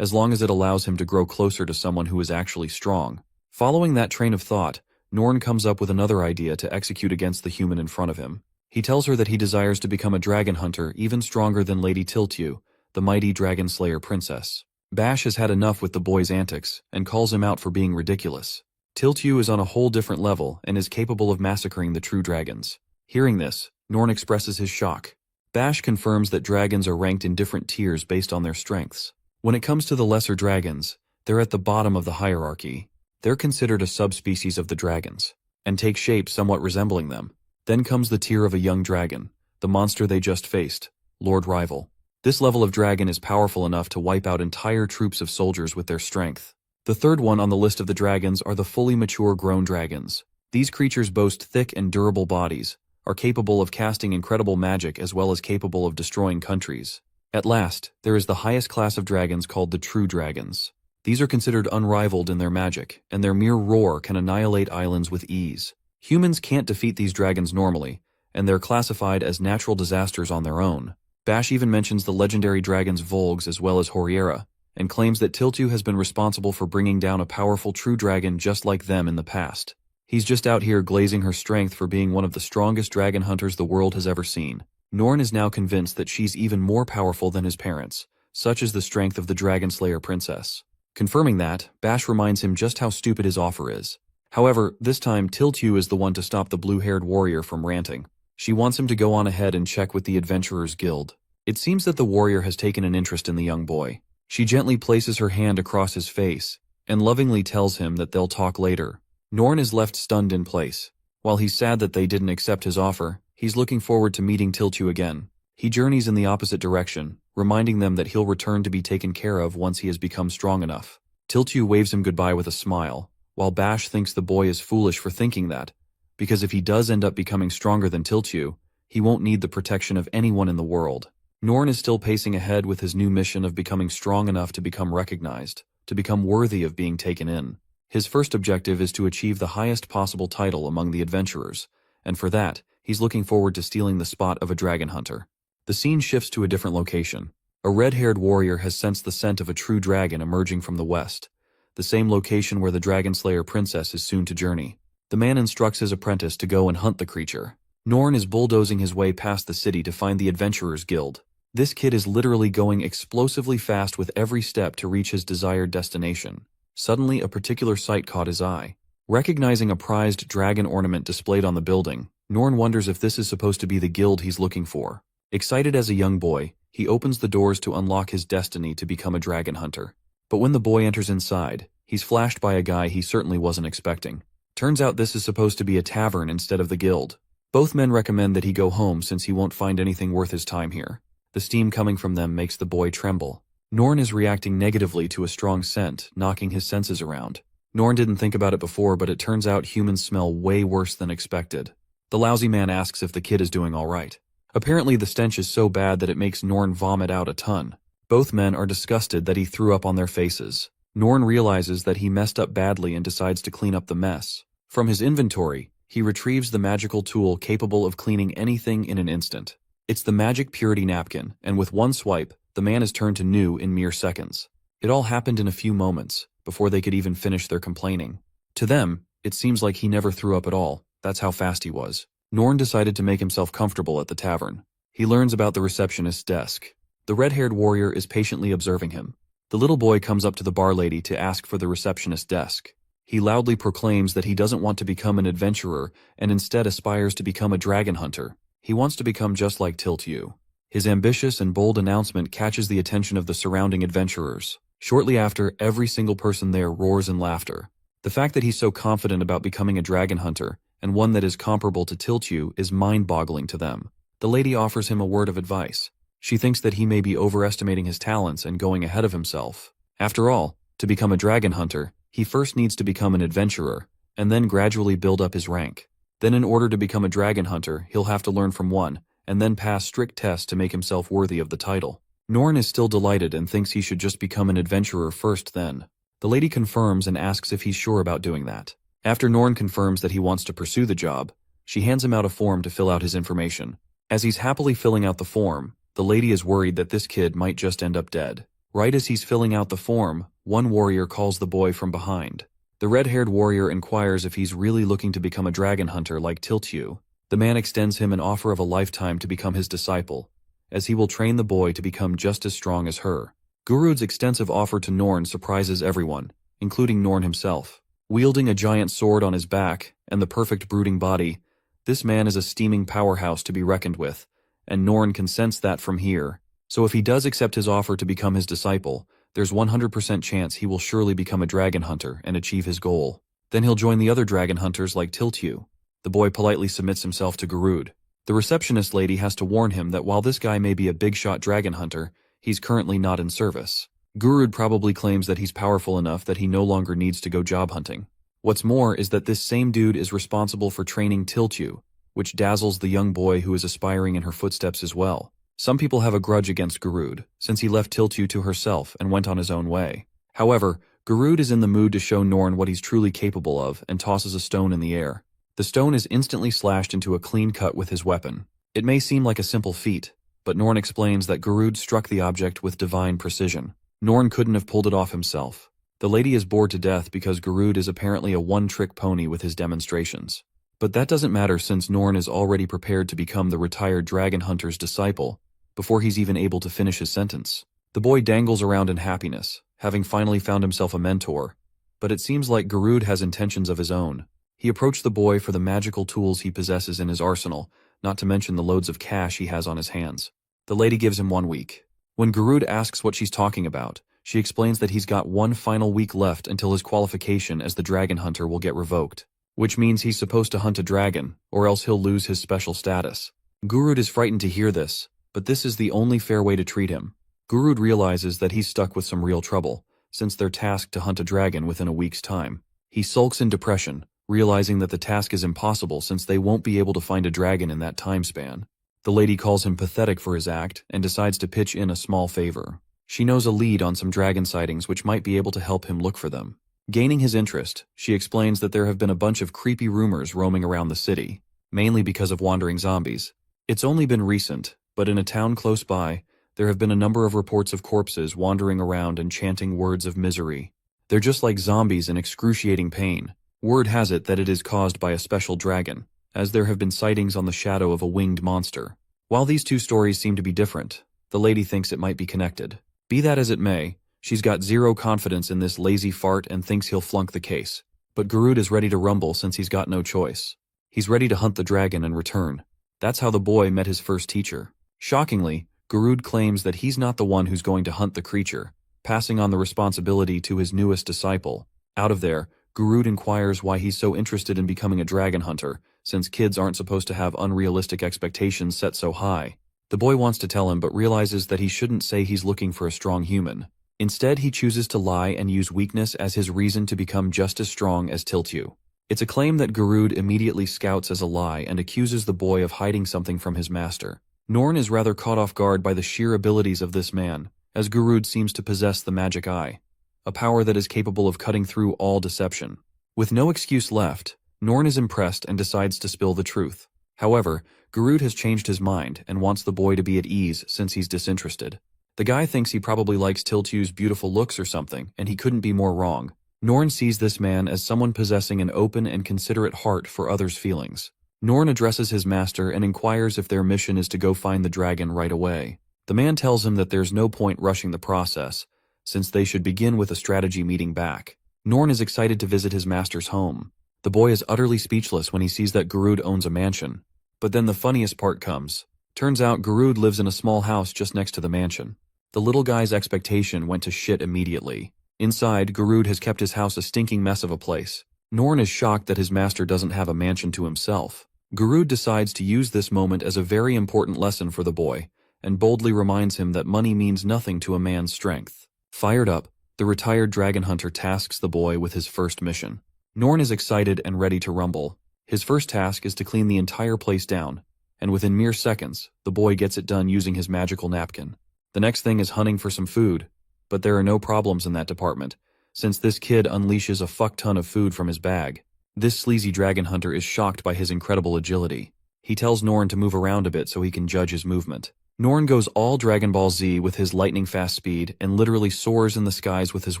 as long as it allows him to grow closer to someone who is actually strong. Following that train of thought, Norn comes up with another idea to execute against the human in front of him. He tells her that he desires to become a dragon hunter even stronger than Lady Tiltu, the mighty Dragon Slayer princess. Bash has had enough with the boy's antics and calls him out for being ridiculous. Tiltu is on a whole different level and is capable of massacring the true dragons. Hearing this, Norn expresses his shock. Bash confirms that dragons are ranked in different tiers based on their strengths. When it comes to the lesser dragons, they're at the bottom of the hierarchy. They're considered a subspecies of the dragons, and take shape somewhat resembling them. Then comes the tier of a young dragon, the monster they just faced, Lord Rival. This level of dragon is powerful enough to wipe out entire troops of soldiers with their strength. The third one on the list of the dragons are the fully mature grown dragons. These creatures boast thick and durable bodies, are capable of casting incredible magic as well as capable of destroying countries. At last, there is the highest class of dragons called the true dragons. These are considered unrivaled in their magic, and their mere roar can annihilate islands with ease. Humans can't defeat these dragons normally, and they're classified as natural disasters on their own. Bash even mentions the legendary dragons Volgs as well as Horiera, and claims that Tiltu has been responsible for bringing down a powerful true dragon just like them in the past. He's just out here glazing her strength for being one of the strongest dragon hunters the world has ever seen. Norn is now convinced that she's even more powerful than his parents, such is the strength of the Dragon Slayer princess. Confirming that, Bash reminds him just how stupid his offer is. However, this time Tiltu is the one to stop the blue-haired warrior from ranting. She wants him to go on ahead and check with the Adventurers Guild. It seems that the warrior has taken an interest in the young boy. She gently places her hand across his face, and lovingly tells him that they'll talk later. Norn is left stunned in place. While he's sad that they didn't accept his offer, he's looking forward to meeting Tiltu again. He journeys in the opposite direction, reminding them that he'll return to be taken care of once he has become strong enough. Tiltu waves him goodbye with a smile, while Bash thinks the boy is foolish for thinking that, because if he does end up becoming stronger than Tiltu, he won't need the protection of anyone in the world. Norn is still pacing ahead with his new mission of becoming strong enough to become recognized, to become worthy of being taken in. His first objective is to achieve the highest possible title among the adventurers, and for that, he's looking forward to stealing the spot of a dragon hunter. The scene shifts to a different location. A red-haired warrior has sensed the scent of a true dragon emerging from the west, the same location where the Dragon Slayer princess is soon to journey. The man instructs his apprentice to go and hunt the creature. Norn is bulldozing his way past the city to find the Adventurers Guild. This kid is literally going explosively fast with every step to reach his desired destination. Suddenly, a particular sight caught his eye. Recognizing a prized dragon ornament displayed on the building, Norn wonders if this is supposed to be the guild he's looking for. Excited as a young boy, he opens the doors to unlock his destiny to become a dragon hunter. But when the boy enters inside, he's flashed by a guy he certainly wasn't expecting. Turns out this is supposed to be a tavern instead of the guild. Both men recommend that he go home since he won't find anything worth his time here. The steam coming from them makes the boy tremble. Norn is reacting negatively to a strong scent, knocking his senses around. Norn didn't think about it before, but it turns out humans smell way worse than expected. The lousy man asks if the kid is doing all right. Apparently the stench is so bad that it makes Norn vomit out a ton. Both men are disgusted that he threw up on their faces. Norn realizes that he messed up badly and decides to clean up the mess. From his inventory, he retrieves the magical tool capable of cleaning anything in an instant. It's the magic purity napkin, and with one swipe, the man is turned to new in mere seconds. It all happened in a few moments, before they could even finish their complaining. To them, it seems like he never threw up at all. That's how fast he was. Norn decided to make himself comfortable at the tavern. He learns about the receptionist's desk. The red-haired warrior is patiently observing him. The little boy comes up to the bar lady to ask for the receptionist's desk. He loudly proclaims that he doesn't want to become an adventurer and instead aspires to become a dragon hunter. He wants to become just like Tiltyu. His ambitious and bold announcement catches the attention of the surrounding adventurers. Shortly after, every single person there roars in laughter. The fact that he's so confident about becoming a dragon hunter, and one that is comparable to Tiltyu, is mind-boggling to them. The lady offers him a word of advice. She thinks that he may be overestimating his talents and going ahead of himself. After all, to become a dragon hunter, he first needs to become an adventurer, and then gradually build up his rank. Then in order to become a dragon hunter, he'll have to learn from one, and then pass strict tests to make himself worthy of the title. Norn is still delighted and thinks he should just become an adventurer first then. The lady confirms and asks if he's sure about doing that. After Norn confirms that he wants to pursue the job, she hands him out a form to fill out his information. As he's happily filling out the form, the lady is worried that this kid might just end up dead. Right as he's filling out the form, one warrior calls the boy from behind. The red-haired warrior inquires if he's really looking to become a dragon hunter like Tiltyu. The man extends him an offer of a lifetime to become his disciple, as he will train the boy to become just as strong as her. Gurud's extensive offer to Norn surprises everyone, including Norn himself. Wielding a giant sword on his back and the perfect brooding body, this man is a steaming powerhouse to be reckoned with, and Norn can sense that from here. So if he does accept his offer to become his disciple, there's 100% chance he will surely become a dragon hunter and achieve his goal. Then he'll join the other dragon hunters like Tiltyu. The boy politely submits himself to Gurud. The receptionist lady has to warn him that while this guy may be a big-shot dragon hunter, he's currently not in service. Gurud probably claims that he's powerful enough that he no longer needs to go job hunting. What's more is that this same dude is responsible for training Tiltyu, which dazzles the young boy who is aspiring in her footsteps as well. Some people have a grudge against Gurud, since he left Tiltyu to herself and went on his own way. However, Gurud is in the mood to show Norn what he's truly capable of and tosses a stone in the air. The stone is instantly slashed into a clean cut with his weapon. It may seem like a simple feat, but Norn explains that Gurud struck the object with divine precision. Norn couldn't have pulled it off himself. The lady is bored to death because Gurud is apparently a one-trick pony with his demonstrations. But that doesn't matter since Norn is already prepared to become the retired dragon hunter's disciple, before he's even able to finish his sentence. The boy dangles around in happiness, having finally found himself a mentor, but it seems like Gurud has intentions of his own. He approached the boy for the magical tools he possesses in his arsenal, not to mention the loads of cash he has on his hands. The lady gives him 1 week. When Gurud asks what she's talking about, she explains that he's got one final week left until his qualification as the dragon hunter will get revoked, which means he's supposed to hunt a dragon, or else he'll lose his special status. Gurud is frightened to hear this, but this is the only fair way to treat him. Gurud realizes that he's stuck with some real trouble, since they're tasked to hunt a dragon within a week's time. He sulks in depression, realizing that the task is impossible since they won't be able to find a dragon in that time span. The lady calls him pathetic for his act and decides to pitch in a small favor. She knows a lead on some dragon sightings which might be able to help him look for them. Gaining his interest, she explains that there have been a bunch of creepy rumors roaming around the city, mainly because of wandering zombies. It's only been recent, but in a town close by, there have been a number of reports of corpses wandering around and chanting words of misery. They're just like zombies in excruciating pain. Word has it that it is caused by a special dragon, as there have been sightings on the shadow of a winged monster. While these two stories seem to be different, the lady thinks it might be connected. Be that as it may, she's got zero confidence in this lazy fart and thinks he'll flunk the case. But Gurud is ready to rumble since he's got no choice. He's ready to hunt the dragon and return. That's how the boy met his first teacher. Shockingly, Gurud claims that he's not the one who's going to hunt the creature. passing on the responsibility to his newest disciple. Out of there, Garud inquires why he's so interested in becoming a dragon hunter, since kids aren't supposed to have unrealistic expectations set so high. The boy wants to tell him but realizes that he shouldn't say he's looking for a strong human. Instead, he chooses to lie and use weakness as his reason to become just as strong as Tiltu. It's a claim that Garud immediately scouts as a lie and accuses the boy of hiding something from his master. Norn is rather caught off guard by the sheer abilities of this man, as Garud seems to possess the magic eye, a power that is capable of cutting through all deception. With no excuse left, Norn is impressed and decides to spill the truth. However, Garud has changed his mind and wants the boy to be at ease since he's disinterested. The guy thinks he probably likes Tiltu's beautiful looks or something, and he couldn't be more wrong. Norn sees this man as someone possessing an open and considerate heart for others' feelings. Norn addresses his master and inquires if their mission is to go find the dragon right away. The man tells him that there's no point rushing the process, since they should begin with a strategy meeting back. Norn is excited to visit his master's home. The boy is utterly speechless when he sees that Garud owns a mansion. But then the funniest part comes. Turns out Garud lives in a small house just next to the mansion. The little guy's expectation went to shit immediately. Inside, Garud has kept his house a stinking mess of a place. Norn is shocked that his master doesn't have a mansion to himself. Garud decides to use this moment as a very important lesson for the boy, and boldly reminds him that money means nothing to a man's strength. Fired up, the retired dragon hunter tasks the boy with his first mission. Norn is excited and ready to rumble. His first task is to clean the entire place down, and within mere seconds, the boy gets it done using his magical napkin. The next thing is hunting for some food, but there are no problems in that department, since this kid unleashes a fuck ton of food from his bag. This sleazy dragon hunter is shocked by his incredible agility. He tells Norn to move around a bit so he can judge his movement. Norn goes all Dragon Ball Z with his lightning-fast speed and literally soars in the skies with his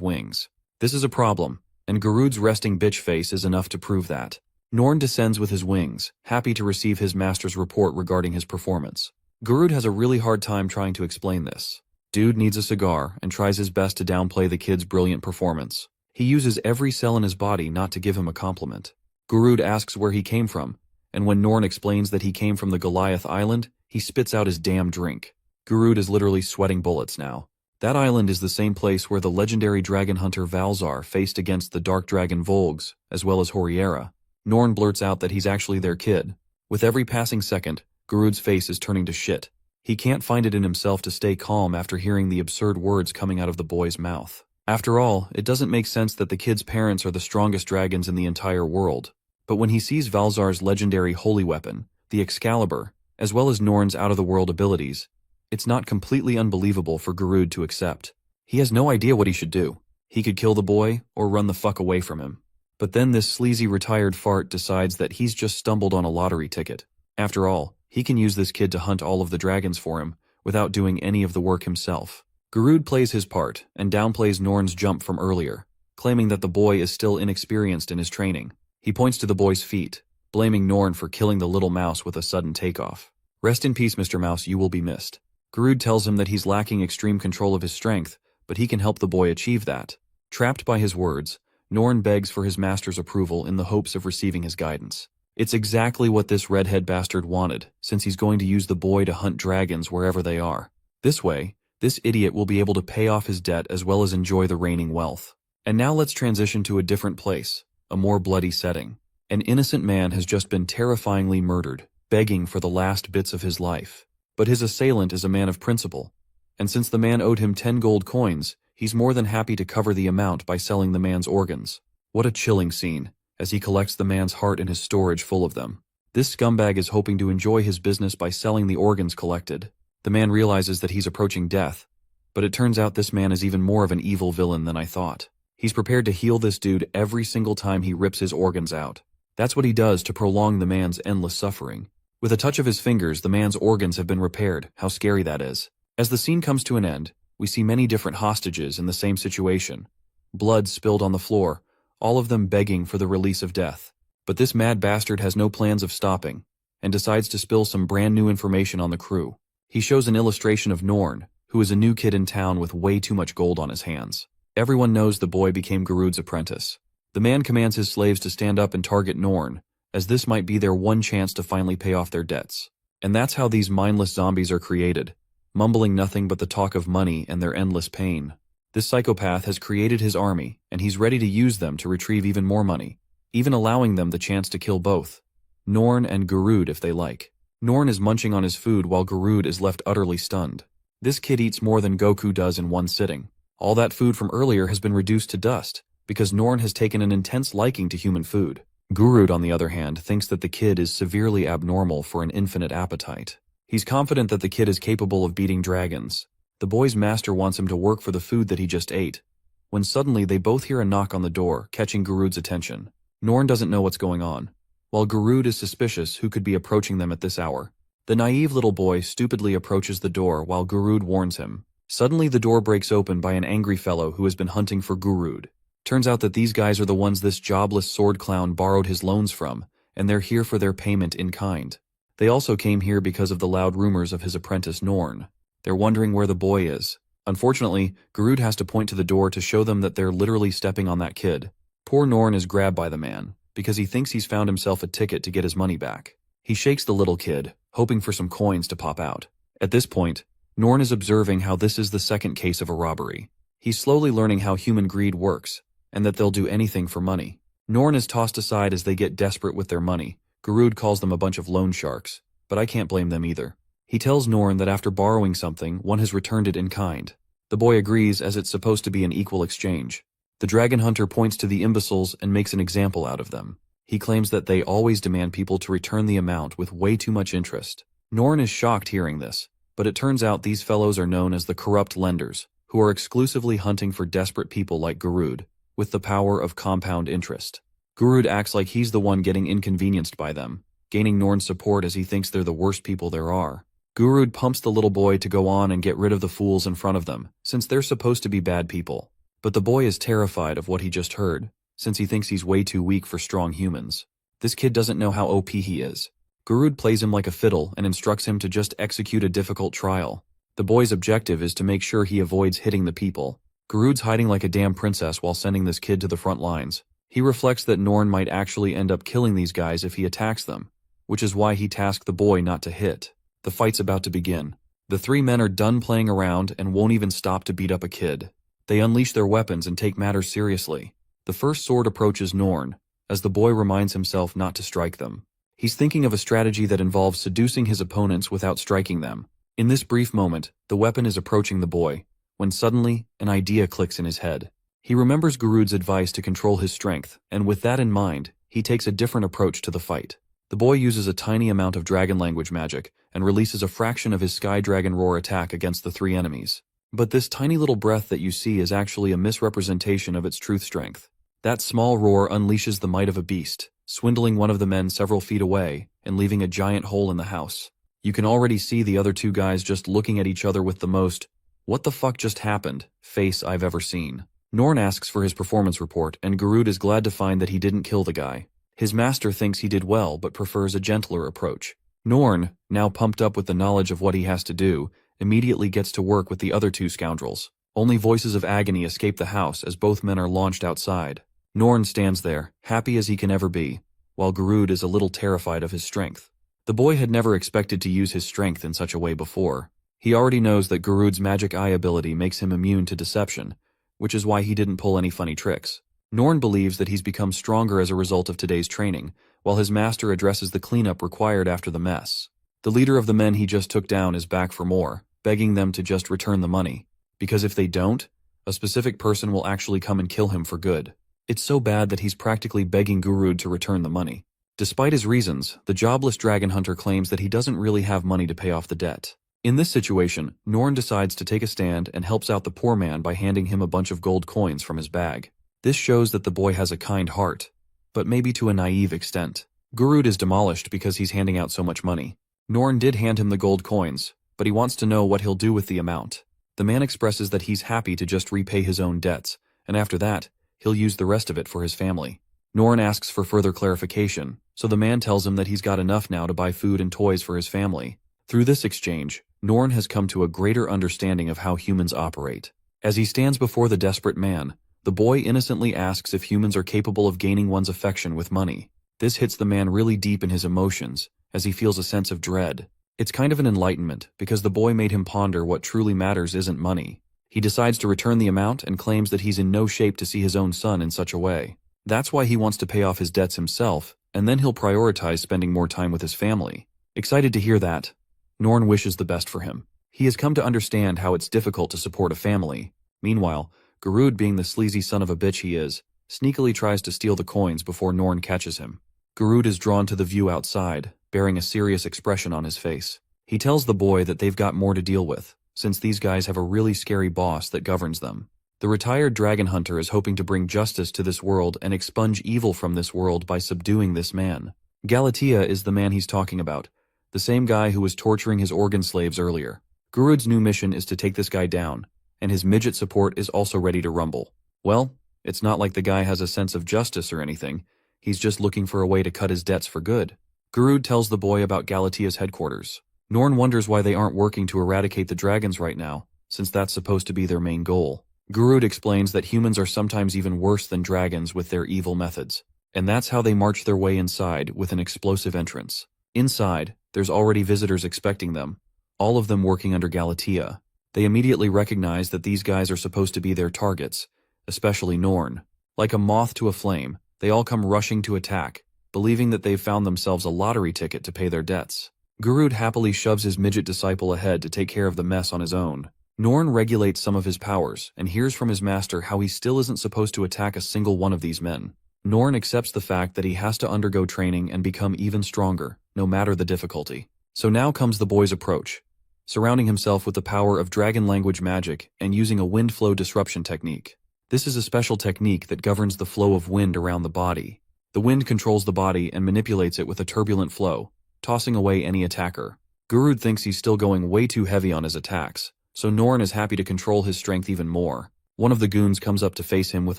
wings. This is a problem, and Garud's resting bitch face is enough to prove that. Norn descends with his wings, happy to receive his master's report regarding his performance. Garud has a really hard time trying to explain this. Dude needs a cigar and tries his best to downplay the kid's brilliant performance. He uses every cell in his body not to give him a compliment. Garud asks where he came from, and when Norn explains that he came from the Goliath Island, he spits out his damn drink. Garud is literally sweating bullets now. That island is the same place where the legendary dragon hunter Valzar faced against the dark dragon Volgs, as well as Horiera. Norn blurts out that he's actually their kid. With every passing second, Garud's face is turning to shit. He can't find it in himself to stay calm after hearing the absurd words coming out of the boy's mouth. After all, it doesn't make sense that the kid's parents are the strongest dragons in the entire world. But when he sees Valzar's legendary holy weapon, the Excalibur, as well as Norn's out-of-the-world abilities, it's not completely unbelievable for Garud to accept. He has no idea what he should do. He could kill the boy, or run the fuck away from him. But then this sleazy retired fart decides that he's just stumbled on a lottery ticket. After all, he can use this kid to hunt all of the dragons for him, without doing any of the work himself. Garud plays his part, and downplays Norn's jump from earlier, claiming that the boy is still inexperienced in his training. He points to the boy's feet, blaming Norn for killing the little mouse with a sudden takeoff. Rest in peace, Mr. Mouse, you will be missed. Garud tells him that he's lacking extreme control of his strength, but he can help the boy achieve that. Trapped by his words, Norn begs for his master's approval in the hopes of receiving his guidance. It's exactly what this redhead bastard wanted, since he's going to use the boy to hunt dragons wherever they are. This way, this idiot will be able to pay off his debt as well as enjoy the reigning wealth. And now let's transition to a different place, a more bloody setting. An innocent man has just been terrifyingly murdered, begging for the last bits of his life. But his assailant is a man of principle, and since the man owed him 10 gold coins, he's more than happy to cover the amount by selling the man's organs. What a chilling scene, as he collects the man's heart in his storage full of them. This scumbag is hoping to enjoy his business by selling the organs collected. The man realizes that he's approaching death, but it turns out this man is even more of an evil villain than I thought. He's prepared to heal this dude every single time he rips his organs out. That's what he does to prolong the man's endless suffering. With a touch of his fingers, the man's organs have been repaired. How scary that is. As the scene comes to an end, we see many different hostages in the same situation. Blood spilled on the floor, all of them begging for the release of death. But this mad bastard has no plans of stopping, and decides to spill some brand new information on the crew. He shows an illustration of Norn, who is a new kid in town with way too much gold on his hands. Everyone knows the boy became Garud's apprentice. The man commands his slaves to stand up and target Norn, as this might be their one chance to finally pay off their debts. And that's how these mindless zombies are created, mumbling nothing but the talk of money and their endless pain. This psychopath has created his army, and he's ready to use them to retrieve even more money, even allowing them the chance to kill both Norn and Garud if they like. Norn is munching on his food while Garud is left utterly stunned. This kid eats more than Goku does in one sitting. All that food from earlier has been reduced to dust, because Norn has taken an intense liking to human food. Garud, on the other hand, thinks that the kid is severely abnormal for an infinite appetite. He's confident that the kid is capable of beating dragons. The boy's master wants him to work for the food that he just ate, when suddenly they both hear a knock on the door, catching Garud's attention. Norn doesn't know what's going on. While Garud is suspicious who could be approaching them at this hour, the naive little boy stupidly approaches the door while Garud warns him. Suddenly the door breaks open by an angry fellow who has been hunting for Garud. Turns out that these guys are the ones this jobless sword clown borrowed his loans from, and they're here for their payment in kind. They also came here because of the loud rumors of his apprentice Norn. They're wondering where the boy is. Unfortunately, Garud has to point to the door to show them that they're literally stepping on that kid. Poor Norn is grabbed by the man, because he thinks he's found himself a ticket to get his money back. He shakes the little kid, hoping for some coins to pop out. At this point, Norn is observing how this is the second case of a robbery. He's slowly learning how human greed works, and that they'll do anything for money. Norn is tossed aside as they get desperate with their money. Garud calls them a bunch of loan sharks, but I can't blame them either. He tells Norn that after borrowing something, one has returned it in kind. The boy agrees, as it's supposed to be an equal exchange. The dragon hunter points to the imbeciles and makes an example out of them. He claims that they always demand people to return the amount with way too much interest. Norn is shocked hearing this, but it turns out these fellows are known as the corrupt lenders, who are exclusively hunting for desperate people like Garud, with the power of compound interest. Garud acts like he's the one getting inconvenienced by them, gaining Norn's support as he thinks they're the worst people there are. Garud pumps the little boy to go on and get rid of the fools in front of them, since they're supposed to be bad people. But the boy is terrified of what he just heard, since he thinks he's way too weak for strong humans. This kid doesn't know how OP he is. Garud plays him like a fiddle and instructs him to just execute a difficult trial. The boy's objective is to make sure he avoids hitting the people. Garud's hiding like a damn princess while sending this kid to the front lines. He reflects that Norn might actually end up killing these guys if he attacks them, which is why he tasked the boy not to hit. The fight's about to begin. The three men are done playing around and won't even stop to beat up a kid. They unleash their weapons and take matters seriously. The first sword approaches Norn, as the boy reminds himself not to strike them. He's thinking of a strategy that involves seducing his opponents without striking them. In this brief moment, the weapon is approaching the boy, when suddenly, an idea clicks in his head. He remembers Garud's advice to control his strength, and with that in mind, he takes a different approach to the fight. The boy uses a tiny amount of dragon language magic, and releases a fraction of his Sky Dragon Roar attack against the three enemies. But this tiny little breath that you see is actually a misrepresentation of its truth strength. That small roar unleashes the might of a beast, swindling one of the men several feet away, and leaving a giant hole in the house. You can already see the other two guys just looking at each other with the most, "What the fuck just happened?" face I've ever seen. Norn asks for his performance report, and Garud is glad to find that he didn't kill the guy. His master thinks he did well but prefers a gentler approach. Norn, now pumped up with the knowledge of what he has to do, immediately gets to work with the other two scoundrels. Only voices of agony escape the house as both men are launched outside. Norn stands there, happy as he can ever be, while Garud is a little terrified of his strength. The boy had never expected to use his strength in such a way before. He already knows that Garud's magic eye ability makes him immune to deception, which is why he didn't pull any funny tricks. Norn believes that he's become stronger as a result of today's training, while his master addresses the cleanup required after the mess. The leader of the men he just took down is back for more, begging them to just return the money. Because if they don't, a specific person will actually come and kill him for good. It's so bad that he's practically begging Garud to return the money. Despite his reasons, the jobless dragon hunter claims that he doesn't really have money to pay off the debt. In this situation, Norn decides to take a stand and helps out the poor man by handing him a bunch of gold coins from his bag. This shows that the boy has a kind heart, but maybe to a naive extent. Garud is demolished because he's handing out so much money. Norn did hand him the gold coins, but he wants to know what he'll do with the amount. The man expresses that he's happy to just repay his own debts, and after that, he'll use the rest of it for his family. Norn asks for further clarification, so the man tells him that he's got enough now to buy food and toys for his family. Through this exchange, Norn has come to a greater understanding of how humans operate. As he stands before the desperate man, the boy innocently asks if humans are capable of gaining one's affection with money. This hits the man really deep in his emotions, as he feels a sense of dread. It's kind of an enlightenment, because the boy made him ponder what truly matters isn't money. He decides to return the amount and claims that he's in no shape to see his own son in such a way. That's why he wants to pay off his debts himself, and then he'll prioritize spending more time with his family. Excited to hear that, Norn wishes the best for him. He has come to understand how it's difficult to support a family. Meanwhile, Garud, being the sleazy son of a bitch he is, sneakily tries to steal the coins before Norn catches him. Garud is drawn to the view outside, bearing a serious expression on his face. He tells the boy that they've got more to deal with, since these guys have a really scary boss that governs them. The retired dragon hunter is hoping to bring justice to this world and expunge evil from this world by subduing this man. Galatea is the man he's talking about, the same guy who was torturing his organ slaves earlier. Garud's new mission is to take this guy down, and his midget support is also ready to rumble. Well, it's not like the guy has a sense of justice or anything. He's just looking for a way to cut his debts for good. Garud tells the boy about Galatea's headquarters. Norn wonders why they aren't working to eradicate the dragons right now, since that's supposed to be their main goal. Garud explains that humans are sometimes even worse than dragons with their evil methods, and that's how they march their way inside with an explosive entrance. Inside, there's already visitors expecting them, all of them working under Galatea. They immediately recognize that these guys are supposed to be their targets, especially Norn. Like a moth to a flame, they all come rushing to attack, believing that they've found themselves a lottery ticket to pay their debts. Garud happily shoves his midget disciple ahead to take care of the mess on his own. Norn regulates some of his powers and hears from his master how he still isn't supposed to attack a single one of these men. Norn accepts the fact that he has to undergo training and become even stronger, no matter the difficulty. So now comes the boy's approach, surrounding himself with the power of dragon language magic and using a wind flow disruption technique. This is a special technique that governs the flow of wind around the body. The wind controls the body and manipulates it with a turbulent flow, tossing away any attacker. Garud thinks he's still going way too heavy on his attacks, so Norn is happy to control his strength even more. One of the goons comes up to face him with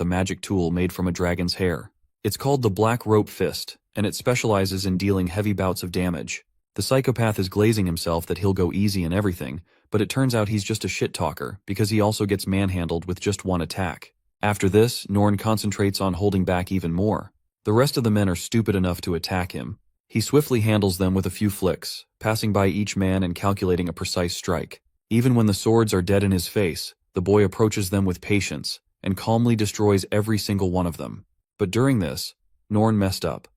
a magic tool made from a dragon's hair. It's called the Black Rope Fist, and it specializes in dealing heavy bouts of damage. The psychopath is glazing himself that he'll go easy and everything, but it turns out he's just a shit-talker because he also gets manhandled with just one attack. After this, Norn concentrates on holding back even more. The rest of the men are stupid enough to attack him. He swiftly handles them with a few flicks, passing by each man and calculating a precise strike. Even when the swords are dead in his face, the boy approaches them with patience and calmly destroys every single one of them. But during this, Norn messed up.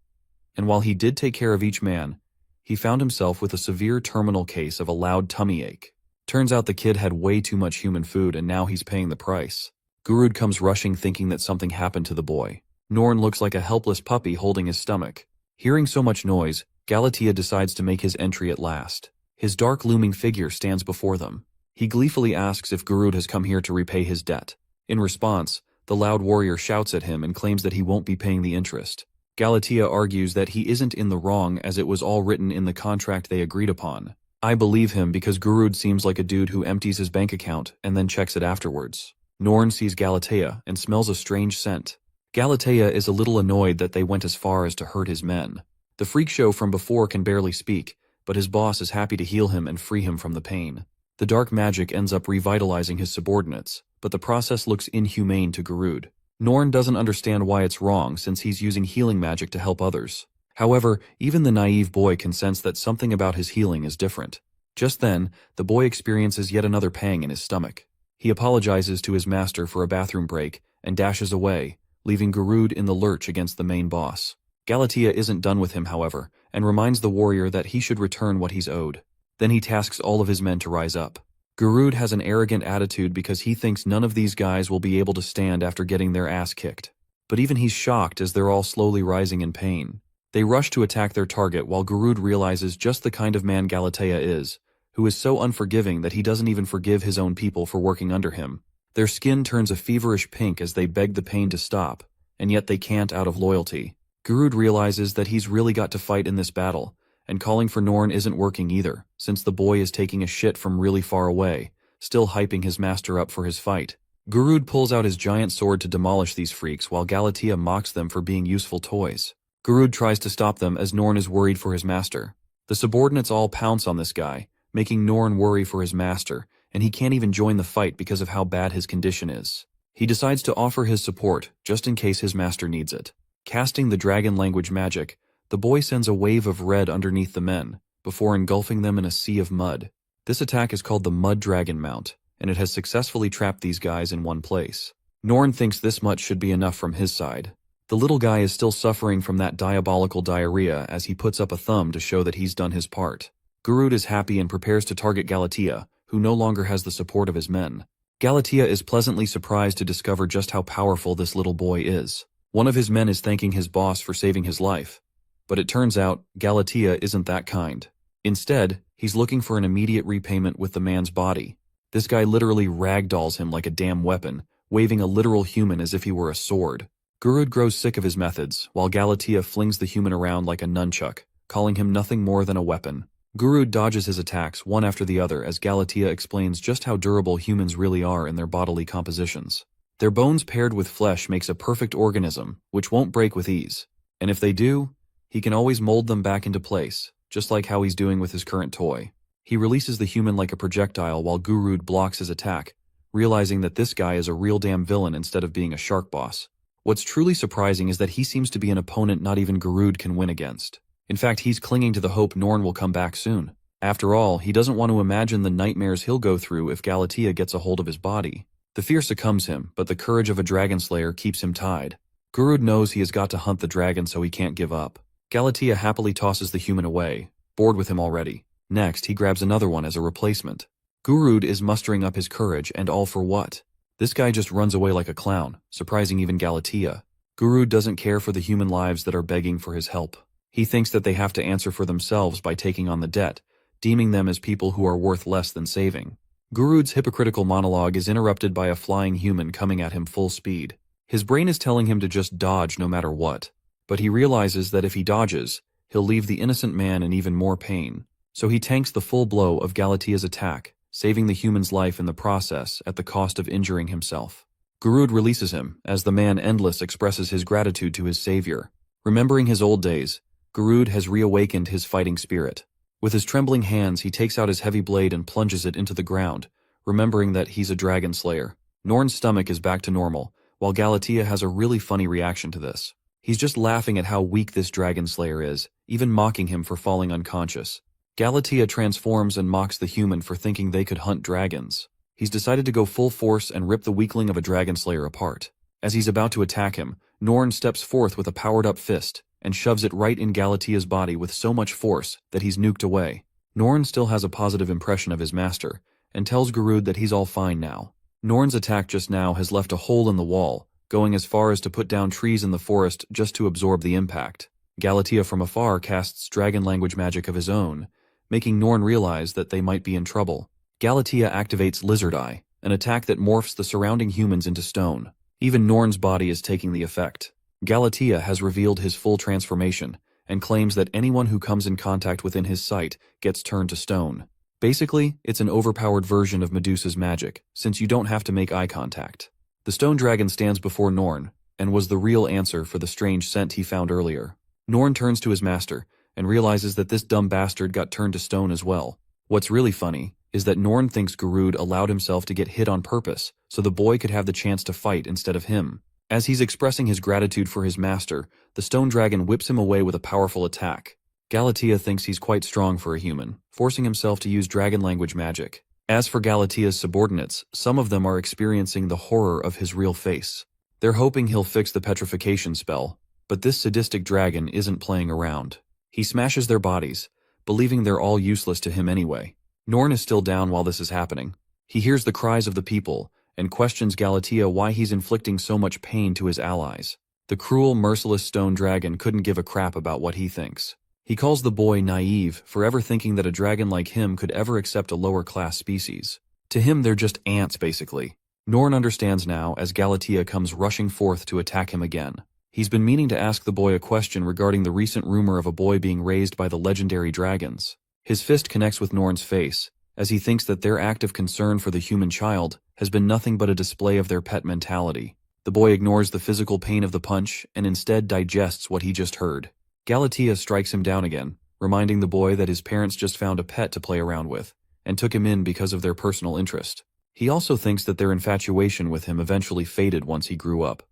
And while he did take care of each man, he found himself with a severe terminal case of a loud tummy ache. Turns out the kid had way too much human food and now he's paying the price. Garud comes rushing thinking that something happened to the boy. Norn looks like a helpless puppy holding his stomach. Hearing so much noise, Galatea decides to make his entry at last. His dark looming figure stands before them. He gleefully asks if Garud has come here to repay his debt. In response, the loud warrior shouts at him and claims that he won't be paying the interest. Galatea argues that he isn't in the wrong as it was all written in the contract they agreed upon. I believe him because Garud seems like a dude who empties his bank account and then checks it afterwards. Norn sees Galatea and smells a strange scent. Galatea is a little annoyed that they went as far as to hurt his men. The freak show from before can barely speak, but his boss is happy to heal him and free him from the pain. The dark magic ends up revitalizing his subordinates, but the process looks inhumane to Garud. Norn doesn't understand why it's wrong since he's using healing magic to help others. However, even the naive boy can sense that something about his healing is different. Just then, the boy experiences yet another pang in his stomach. He apologizes to his master for a bathroom break and dashes away, leaving Garud in the lurch against the main boss. Galatea isn't done with him, however, and reminds the warrior that he should return what he's owed. Then he tasks all of his men to rise up. Garud has an arrogant attitude because he thinks none of these guys will be able to stand after getting their ass kicked. But even he's shocked as they're all slowly rising in pain. They rush to attack their target while Garud realizes just the kind of man Galatea is, who is so unforgiving that he doesn't even forgive his own people for working under him. Their skin turns a feverish pink as they beg the pain to stop, and yet they can't out of loyalty. Garud realizes that he's really got to fight in this battle, and calling for Norn isn't working either, since the boy is taking a shit from really far away, still hyping his master up for his fight. Garud pulls out his giant sword to demolish these freaks while Galatea mocks them for being useful toys. Garud tries to stop them as Norn is worried for his master. The subordinates all pounce on this guy, making Norn worry for his master, and he can't even join the fight because of how bad his condition is. He decides to offer his support, just in case his master needs it. Casting the dragon language magic, the boy sends a wave of red underneath the men, before engulfing them in a sea of mud. This attack is called the Mud Dragon Mount, and it has successfully trapped these guys in one place. Norn thinks this much should be enough from his side. The little guy is still suffering from that diabolical diarrhea as he puts up a thumb to show that he's done his part. Gurud is happy and prepares to target Galatea, who no longer has the support of his men. Galatea is pleasantly surprised to discover just how powerful this little boy is. One of his men is thanking his boss for saving his life. But it turns out, Galatea isn't that kind. Instead, he's looking for an immediate repayment with the man's body. This guy literally ragdolls him like a damn weapon, waving a literal human as if he were a sword. Gurud grows sick of his methods, while Galatea flings the human around like a nunchuck, calling him nothing more than a weapon. Gurud dodges his attacks one after the other as Galatea explains just how durable humans really are in their bodily compositions. Their bones paired with flesh makes a perfect organism, which won't break with ease. And if they do, he can always mold them back into place, just like how he's doing with his current toy. He releases the human like a projectile while Gurud blocks his attack, realizing that this guy is a real damn villain instead of being a shark boss. What's truly surprising is that he seems to be an opponent not even Gurud can win against. In fact, he's clinging to the hope Norn will come back soon. After all, he doesn't want to imagine the nightmares he'll go through if Galatea gets a hold of his body. The fear succumbs him, but the courage of a dragon slayer keeps him tied. Gurud knows he has got to hunt the dragon so he can't give up. Galatea happily tosses the human away, bored with him already. Next, he grabs another one as a replacement. Gurud is mustering up his courage, and all for what? This guy just runs away like a clown, surprising even Galatea. Gurud doesn't care for the human lives that are begging for his help. He thinks that they have to answer for themselves by taking on the debt, deeming them as people who are worth less than saving. Gurud's hypocritical monologue is interrupted by a flying human coming at him full speed. His brain is telling him to just dodge no matter what, but he realizes that if he dodges, he'll leave the innocent man in even more pain. So he tanks the full blow of Galatea's attack, saving the human's life in the process at the cost of injuring himself. Gurud releases him, as the man Endless expresses his gratitude to his savior. Remembering his old days, Gurud has reawakened his fighting spirit. With his trembling hands, he takes out his heavy blade and plunges it into the ground, remembering that he's a dragon slayer. Norn's stomach is back to normal, while Galatea has a really funny reaction to this. He's just laughing at how weak this dragon slayer is, even mocking him for falling unconscious. Galatea transforms and mocks the human for thinking they could hunt dragons. He's decided to go full force and rip the weakling of a dragon slayer apart. As he's about to attack him, Norn steps forth with a powered-up fist and shoves it right in Galatea's body with so much force that he's nuked away. Norn still has a positive impression of his master, and tells Gurud that he's all fine now. Norn's attack just now has left a hole in the wall, going as far as to put down trees in the forest just to absorb the impact. Galatea from afar casts dragon language magic of his own, making Norn realize that they might be in trouble. Galatea activates Lizard Eye, an attack that morphs the surrounding humans into stone. Even Norn's body is taking the effect. Galatea has revealed his full transformation, and claims that anyone who comes in contact within his sight gets turned to stone. Basically, it's an overpowered version of Medusa's magic, since you don't have to make eye contact. The stone dragon stands before Norn, and was the real answer for the strange scent he found earlier. Norn turns to his master, and realizes that this dumb bastard got turned to stone as well. What's really funny is that Norn thinks Gurud allowed himself to get hit on purpose, so the boy could have the chance to fight instead of him. As he's expressing his gratitude for his master, the stone dragon whips him away with a powerful attack. Galatea thinks he's quite strong for a human, forcing himself to use dragon language magic. As for Galatea's subordinates, some of them are experiencing the horror of his real face. They're hoping he'll fix the petrification spell, but this sadistic dragon isn't playing around. He smashes their bodies, believing they're all useless to him anyway. Norn is still down while this is happening. He hears the cries of the people, and questions Galatea why he's inflicting so much pain to his allies. The cruel, merciless stone dragon couldn't give a crap about what he thinks. He calls the boy naive for ever thinking that a dragon like him could ever accept a lower-class species. To him, they're just ants, basically. Norn understands now as Galatea comes rushing forth to attack him again. He's been meaning to ask the boy a question regarding the recent rumor of a boy being raised by the legendary dragons. His fist connects with Norn's face, as he thinks that their act of concern for the human child has been nothing but a display of their pet mentality. The boy ignores the physical pain of the punch and instead digests what he just heard. Galatea strikes him down again, reminding the boy that his parents just found a pet to play around with, and took him in because of their personal interest. He also thinks that their infatuation with him eventually faded once he grew up,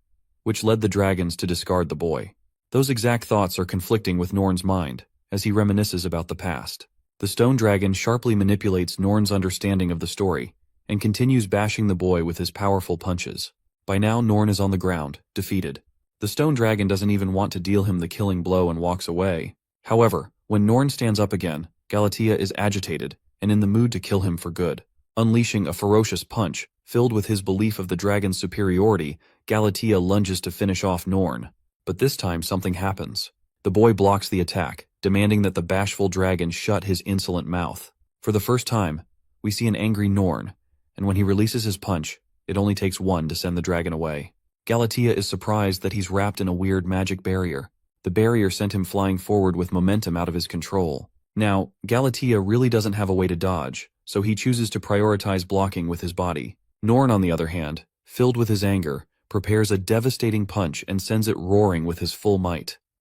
which led the dragons to discard the boy. Those exact thoughts are conflicting with Norn's mind, as he reminisces about the past. The stone dragon sharply manipulates Norn's understanding of the story, and continues bashing the boy with his powerful punches. By now Norn is on the ground, defeated. The stone dragon doesn't even want to deal him the killing blow and walks away. However, when Norn stands up again, Galatea is agitated and in the mood to kill him for good. Unleashing a ferocious punch, filled with his belief of the dragon's superiority, Galatea lunges to finish off Norn. But this time something happens. The boy blocks the attack, demanding that the bashful dragon shut his insolent mouth. For the first time, we see an angry Norn, and when he releases his punch, it only takes one to send the dragon away. Galatea is surprised that he's wrapped in a weird magic barrier. The barrier sent him flying forward with momentum out of his control. Now, Galatea really doesn't have a way to dodge, so he chooses to prioritize blocking with his body. Norn, on the other hand, filled with his anger, prepares a devastating punch and sends it roaring with his full might.